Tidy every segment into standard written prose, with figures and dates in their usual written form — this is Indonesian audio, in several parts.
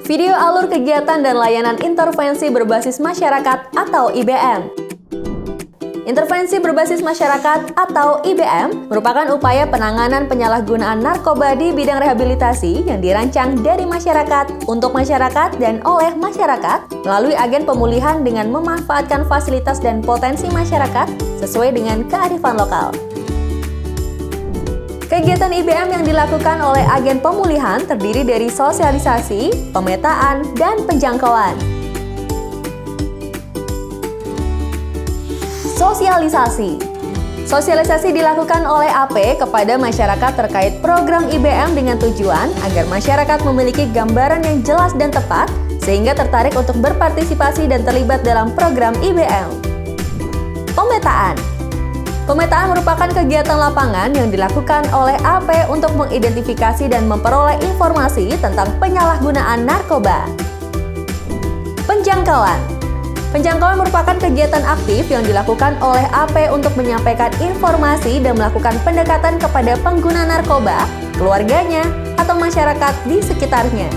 Video alur kegiatan dan layanan intervensi berbasis masyarakat atau IBM. Intervensi berbasis masyarakat atau IBM merupakan upaya penanganan penyalahgunaan narkoba di bidang rehabilitasi yang dirancang dari masyarakat, untuk masyarakat, dan oleh masyarakat melalui agen pemulihan dengan memanfaatkan fasilitas dan potensi masyarakat sesuai dengan kearifan lokal. Kegiatan IBM yang dilakukan oleh agen pemulihan terdiri dari sosialisasi, pemetaan, dan penjangkauan. Sosialisasi dilakukan oleh AP kepada masyarakat terkait program IBM dengan tujuan agar masyarakat memiliki gambaran yang jelas dan tepat sehingga tertarik untuk berpartisipasi dan terlibat dalam program IBM. Pemetaan merupakan kegiatan lapangan yang dilakukan oleh AP untuk mengidentifikasi dan memperoleh informasi tentang penyalahgunaan narkoba. Penjangkauan merupakan kegiatan aktif yang dilakukan oleh AP untuk menyampaikan informasi dan melakukan pendekatan kepada pengguna narkoba, keluarganya, atau masyarakat di sekitarnya.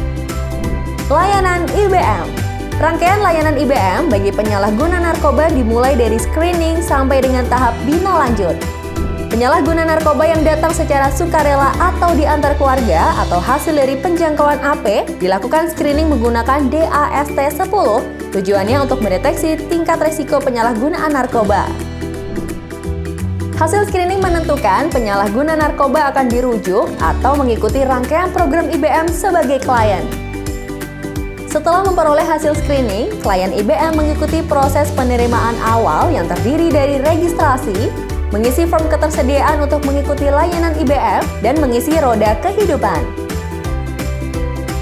Layanan IBM. Rangkaian layanan IBM bagi penyalahguna narkoba dimulai dari screening sampai dengan tahap bina lanjut. Penyalahguna narkoba yang datang secara sukarela atau diantar keluarga atau hasil dari penjangkauan AP dilakukan screening menggunakan DAST-10, tujuannya untuk mendeteksi tingkat risiko penyalahgunaan narkoba. Hasil screening menentukan penyalahguna narkoba akan dirujuk atau mengikuti rangkaian program IBM sebagai klien. Setelah memperoleh hasil screening, klien IBM mengikuti proses penerimaan awal yang terdiri dari registrasi, mengisi form ketersediaan untuk mengikuti layanan IBM, dan mengisi roda kehidupan.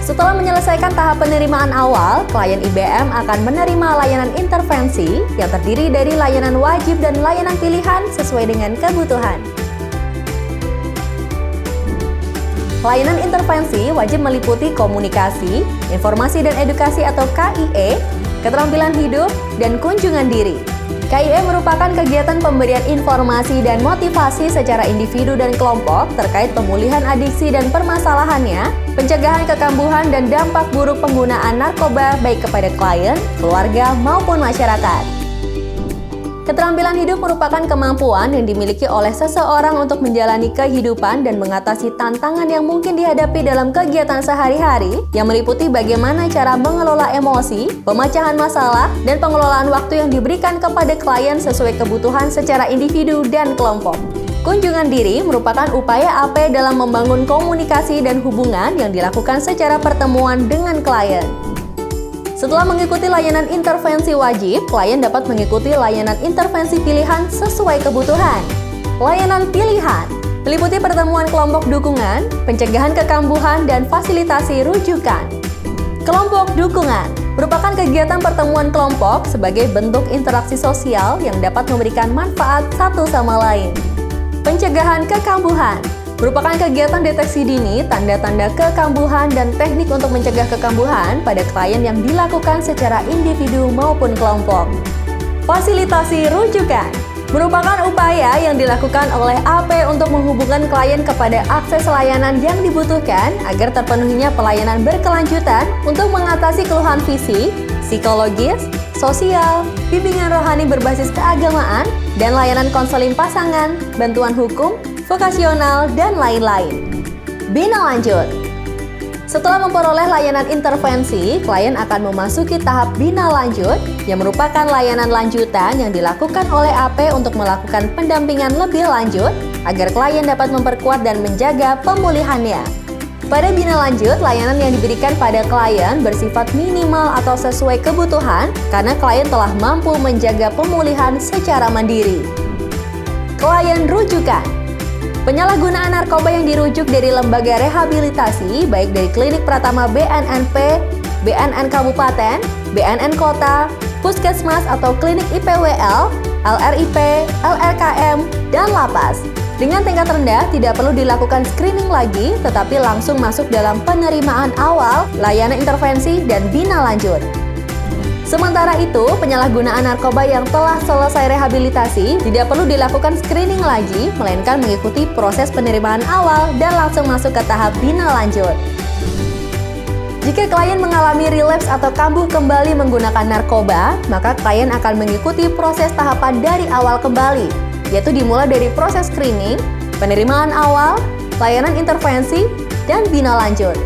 Setelah menyelesaikan tahap penerimaan awal, klien IBM akan menerima layanan intervensi yang terdiri dari layanan wajib dan layanan pilihan sesuai dengan kebutuhan. Layanan intervensi wajib meliputi komunikasi, informasi dan edukasi atau KIE, keterampilan hidup, dan kunjungan diri. KIE merupakan kegiatan pemberian informasi dan motivasi secara individu dan kelompok terkait pemulihan adiksi dan permasalahannya, pencegahan kekambuhan dan dampak buruk penggunaan narkoba baik kepada klien, keluarga, maupun masyarakat. Keterampilan hidup merupakan kemampuan yang dimiliki oleh seseorang untuk menjalani kehidupan dan mengatasi tantangan yang mungkin dihadapi dalam kegiatan sehari-hari yang meliputi bagaimana cara mengelola emosi, pemecahan masalah, dan pengelolaan waktu yang diberikan kepada klien sesuai kebutuhan secara individu dan kelompok. Kunjungan diri merupakan upaya AP dalam membangun komunikasi dan hubungan yang dilakukan secara pertemuan dengan klien. Setelah mengikuti layanan intervensi wajib, klien dapat mengikuti layanan intervensi pilihan sesuai kebutuhan. Layanan pilihan meliputi pertemuan kelompok dukungan, pencegahan kekambuhan, dan fasilitasi rujukan. Kelompok dukungan merupakan kegiatan pertemuan kelompok sebagai bentuk interaksi sosial yang dapat memberikan manfaat satu sama lain. Pencegahan kekambuhan merupakan kegiatan deteksi dini, tanda-tanda kekambuhan, dan teknik untuk mencegah kekambuhan pada klien yang dilakukan secara individu maupun kelompok. Fasilitasi rujukan merupakan upaya yang dilakukan oleh AP untuk menghubungkan klien kepada akses layanan yang dibutuhkan agar terpenuhinya pelayanan berkelanjutan untuk mengatasi keluhan fisik, psikologis, sosial, bimbingan rohani berbasis keagamaan, dan layanan konseling pasangan, bantuan hukum, vokasional, dan lain-lain. Bina lanjut. Setelah memperoleh layanan intervensi, klien akan memasuki tahap bina lanjut yang merupakan layanan lanjutan yang dilakukan oleh AP untuk melakukan pendampingan lebih lanjut agar klien dapat memperkuat dan menjaga pemulihannya. Pada bina lanjut, layanan yang diberikan pada klien bersifat minimal atau sesuai kebutuhan karena klien telah mampu menjaga pemulihan secara mandiri. Klien rujukan. Penyalahgunaan narkoba yang dirujuk dari lembaga rehabilitasi, baik dari klinik Pratama BNNP, BNN Kabupaten, BNN Kota, Puskesmas atau klinik IPWL, LRIP, LRKM, dan Lapas. Dengan tingkat rendah, tidak perlu dilakukan screening lagi, tetapi langsung masuk dalam penerimaan awal, layanan intervensi, dan bina lanjut. Sementara itu, penyalahgunaan narkoba yang telah selesai rehabilitasi tidak perlu dilakukan screening lagi, melainkan mengikuti proses penerimaan awal dan langsung masuk ke tahap bina lanjut. Jika Jika klien mengalami relapse atau kambuh kembali menggunakan narkoba, maka klien akan mengikuti proses tahapan dari awal kembali, yaitu dimulai dari proses screening, penerimaan awal, layanan intervensi, dan bina lanjut.